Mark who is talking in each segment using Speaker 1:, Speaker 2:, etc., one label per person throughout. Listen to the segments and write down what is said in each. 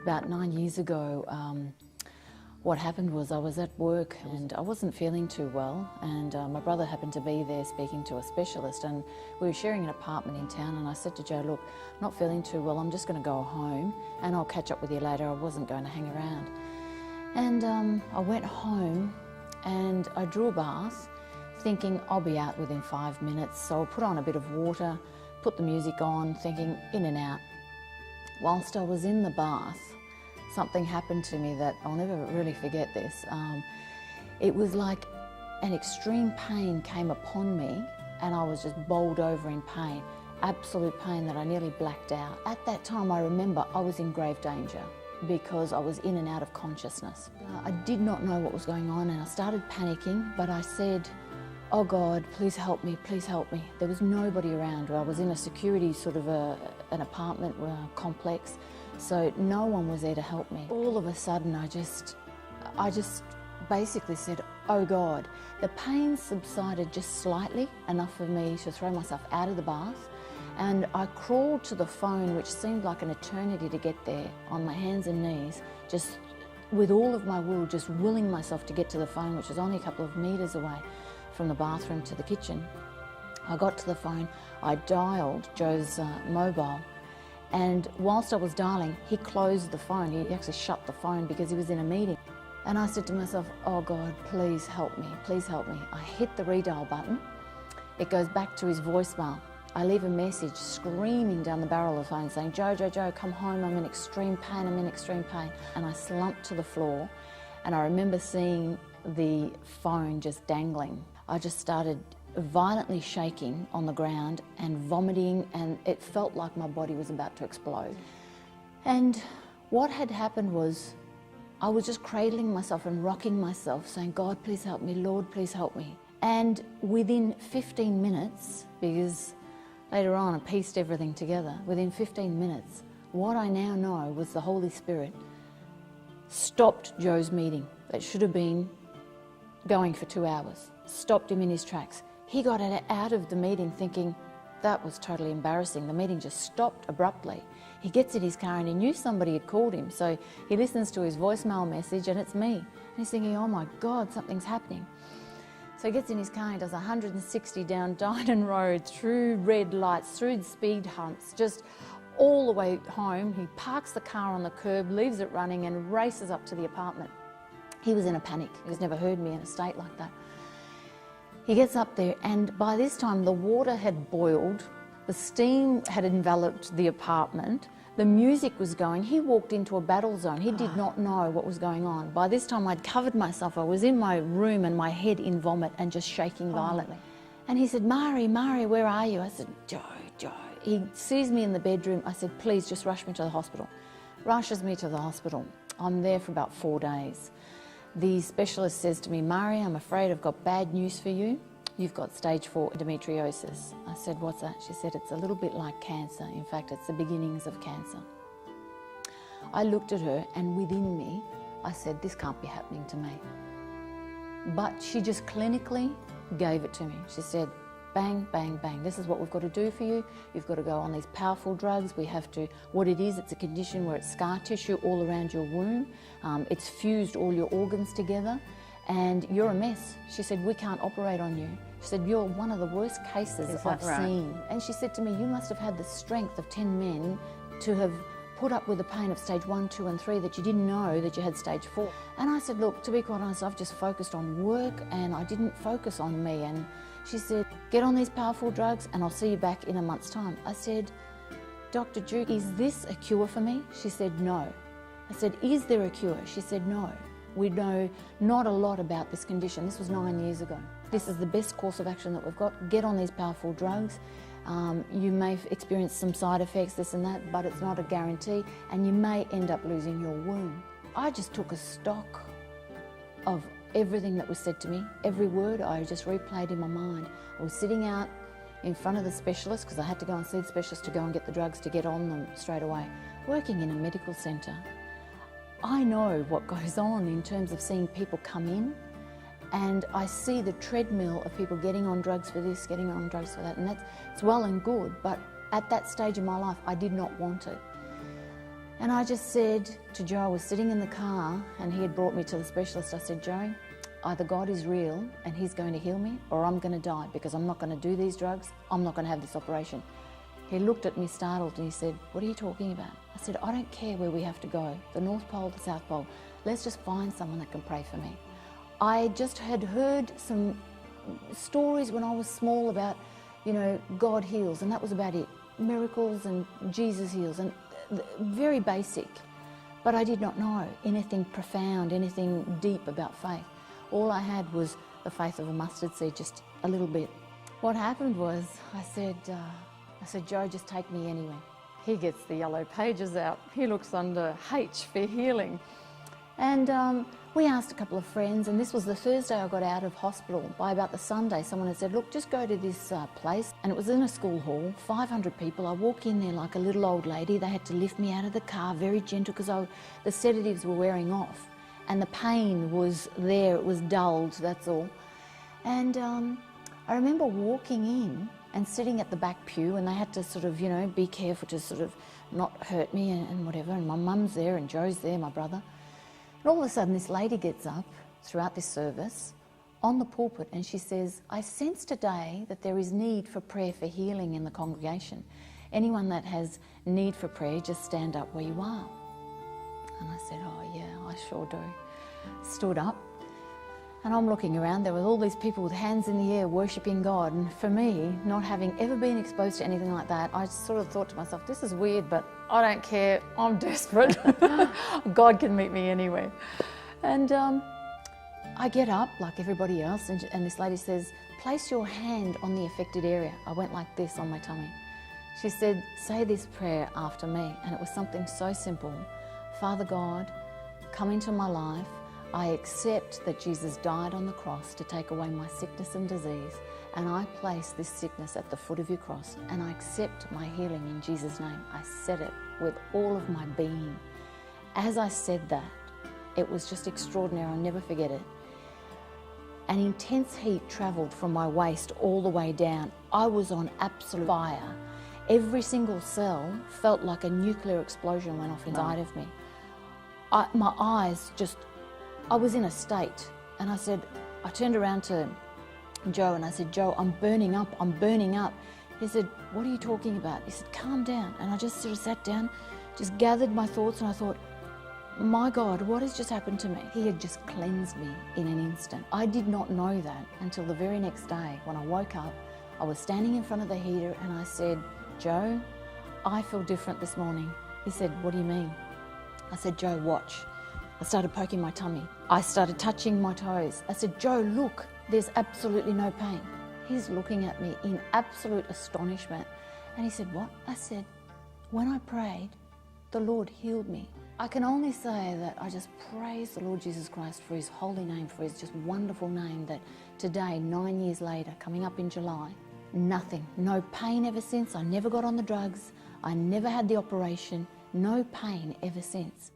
Speaker 1: About 9 years ago, what happened was I was at work and I wasn't feeling too well, and my brother happened to be there speaking to a specialist, and we were sharing an apartment in town, and I said to Joe, look, I'm not feeling too well, I'm just going to go home and I'll catch up with you later. I wasn't going to hang around. And I went home and I drew a bath thinking I'll be out within 5 minutes, so I put on a bit of water, put the music on, thinking in and out. Whilst I was in the bath, something happened to me that I'll never really forget this. It was like an extreme pain came upon me and I was just bowled over in pain, absolute pain that I nearly blacked out. At that time I remember I was in grave danger because I was in and out of consciousness. I did not know what was going on and I started panicking, but I said, oh God, please help me, please help me. There was nobody around. I was in a security sort of an apartment complex, so no one was there to help me. All of a sudden I just basically said, oh God. The pain subsided just slightly, enough for me to throw myself out of the bath, and I crawled to the phone, which seemed like an eternity to get there, on my hands and knees, just with all of my will, just willing myself to get to the phone, which was only a couple of meters away from the bathroom to the kitchen. I got to the phone, I dialed Joe's mobile, and whilst I was dialing, he closed the phone. He actually shut the phone because he was in a meeting. And I said to myself, oh God, please help me, please help me. I hit the redial button. It goes back to his voicemail. I leave a message screaming down the barrel of the phone saying, Joe, Joe, Joe, come home, I'm in extreme pain, I'm in extreme pain. And I slumped to the floor, and I remember seeing the phone just dangling. I just started violently shaking on the ground and vomiting, and it felt like my body was about to explode. And what had happened was I was just cradling myself and rocking myself, saying, God, please help me, Lord, please help me. And within 15 minutes, because later on I pieced everything together, within 15 minutes, what I now know was the Holy Spirit stopped Joe's meeting. That should have been going for 2 hours. Stopped him in his tracks. He got out of the meeting thinking, that was totally embarrassing. The meeting just stopped abruptly. He gets in his car and he knew somebody had called him, so he listens to his voicemail message and it's me. And he's thinking, oh my God, something's happening. So he gets in his car and does 160 down Dynon Road, through red lights, through the speed humps, just all the way home. He parks the car on the curb, leaves it running and races up to the apartment. He was in a panic. He's never heard me in a state like that. He gets up there, and by this time the water had boiled, the steam had enveloped the apartment, the music was going. He walked into a battle zone. He did not know what was going on. By this time I'd covered myself. I was in my room and my head in vomit and just shaking violently. And he said, Mari, Mari, where are you? I said, Joe, Joe. He sees me in the bedroom. I said, please just rush me to the hospital. Rushes me to the hospital. I'm there for about 4 days. The specialist says to me, Mari, I'm afraid I've got bad news for you. You've got stage 4 endometriosis. I said, what's that? She said, it's a little bit like cancer. In fact, it's the beginnings of cancer. I looked at her and within me, I said, this can't be happening to me. But she just clinically gave it to me. She said, bang, bang, bang. This is what we've got to do for you. You've got to go on these powerful drugs. We have to, what it is, it's a condition where it's scar tissue all around your womb. It's fused all your organs together and you're a mess. She said, we can't operate on you. She said, you're one of the worst cases I've seen. And she said to me, you must have had the strength of 10 men to have put up with the pain of stage 1, 2 and 3 that you didn't know that you had stage 4. And I said, look, to be quite honest, I've just focused on work and I didn't focus on me. And she said, get on these powerful drugs and I'll see you back in a month's time. I said, Dr. Duke, is this a cure for me? She said, no. I said, is there a cure? She said, no. We know not a lot about this condition. This was 9 years ago. This is the best course of action that we've got. Get on these powerful drugs. You may experience some side effects, this and that, but it's not a guarantee, and you may end up losing your womb. I just took a stock of everything that was said to me. Every word I just replayed in my mind. I was sitting out in front of the specialist, because I had to go and see the specialist to go and get the drugs to get on them straight away. Working in a medical centre, I know what goes on in terms of seeing people come in, and I see the treadmill of people getting on drugs for this, getting on drugs for that, and it's well and good, but at that stage in my life I did not want it. And I just said to Joe, I was sitting in the car and he had brought me to the specialist. I said, Joe, either God is real and he's going to heal me, or I'm going to die, because I'm not going to do these drugs. I'm not going to have this operation. He looked at me startled and he said, what are you talking about? I said, I don't care where we have to go, the North Pole, the South Pole. Let's just find someone that can pray for me. I just had heard some stories when I was small about, God heals, and that was about it. Miracles and Jesus heals, and very basic. But I did not know anything profound, anything deep about faith. All I had was the faith of a mustard seed, just a little bit. What happened was, I said, Joe, just take me anywhere. He gets the yellow pages out. He looks under H for healing. And we asked a couple of friends, and this was the Thursday I got out of hospital. By about the Sunday, someone had said, look, just go to this place. And it was in a school hall, 500 people. I walk in there like a little old lady. They had to lift me out of the car, very gentle, because the sedatives were wearing off. And the pain was there, it was dulled, that's all. And I remember walking in and sitting at the back pew, and they had to sort of, be careful to sort of not hurt me and whatever. And my mum's there and Joe's there, my brother. And all of a sudden this lady gets up throughout this service on the pulpit and she says, I sense today that there is need for prayer for healing in the congregation. Anyone that has need for prayer, just stand up where you are. And I said, oh yeah, I sure do. Stood up, and I'm looking around. There were all these people with hands in the air worshipping God. And for me, not having ever been exposed to anything like that, I sort of thought to myself, this is weird, but I don't care. I'm desperate. God can meet me anywhere. And I get up like everybody else, and this lady says, place your hand on the affected area. I went like this on my tummy. She said, say this prayer after me. And it was something so simple. Father God, come into my life. I accept that Jesus died on the cross to take away my sickness and disease, and I place this sickness at the foot of your cross, and I accept my healing in Jesus' name. I said it with all of my being. As I said that, it was just extraordinary. I'll never forget it. An intense heat travelled from my waist all the way down. I was on absolute fire. Every single cell felt like a nuclear explosion went off inside of me. My eyes just, I was in a state, and I turned around to Joe and I said, Joe, I'm burning up, I'm burning up. He said, what are you talking about? He said, calm down. And I just sort of sat down, just gathered my thoughts, and I thought, my God, what has just happened to me? He had just cleansed me in an instant. I did not know that until the very next day. When I woke up, I was standing in front of the heater and I said, Joe, I feel different this morning. He said, what do you mean? I said, Joe, watch. I started poking my tummy. I started touching my toes. I said, Joe, look, there's absolutely no pain. He's looking at me in absolute astonishment. And he said, what? I said, when I prayed, the Lord healed me. I can only say that I just praise the Lord Jesus Christ for his holy name, for his just wonderful name, that today, 9 years later, coming up in July, nothing, no pain ever since. I never got on the drugs. I never had the operation. No pain ever since.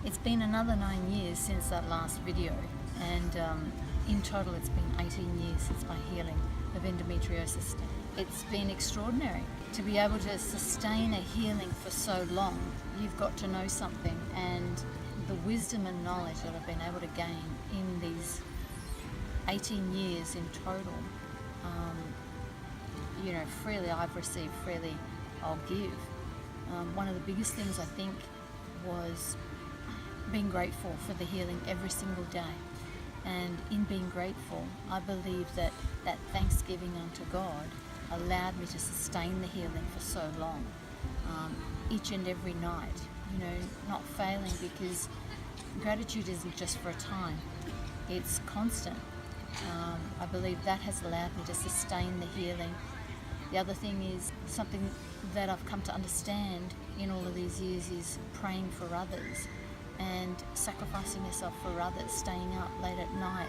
Speaker 2: It's been another 9 years since that last video, and in total it's been 18 years since my healing of endometriosis. It's been extraordinary to be able to sustain a healing for so long. You've got to know something, and the wisdom and knowledge that I've been able to gain in these 18 years in total, freely I've received, freely I'll give. One of the biggest things I think was being grateful for the healing every single day. And in being grateful, I believe that that thanksgiving unto God allowed me to sustain the healing for so long, each and every night, not failing, because gratitude isn't just for a time, it's constant. I believe that has allowed me to sustain the healing. The other thing is something that I've come to understand in all of these years is praying for others and sacrificing yourself for others, staying up late at night,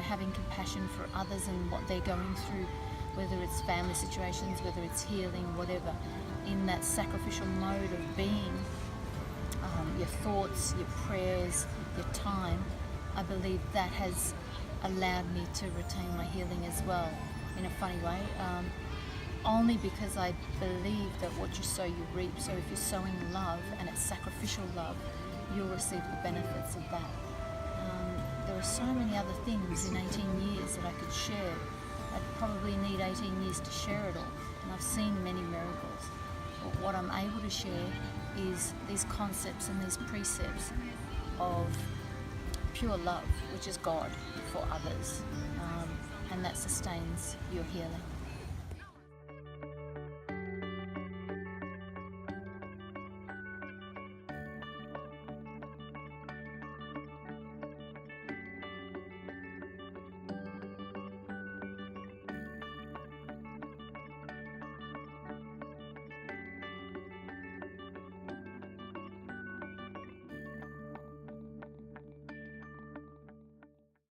Speaker 2: having compassion for others and what they're going through, whether it's family situations, whether it's healing, whatever, in that sacrificial mode of being, your thoughts, your prayers, your time, I believe that has allowed me to retain my healing as well, in a funny way, only because I believe that what you sow, you reap. So if you're sowing love, and it's sacrificial love, you'll receive the benefits of that. There are so many other things in 18 years that I could share. I'd probably need 18 years to share it all, and I've seen many miracles. But what I'm able to share is these concepts and these precepts of pure love, which is God, for others, and that sustains your healing.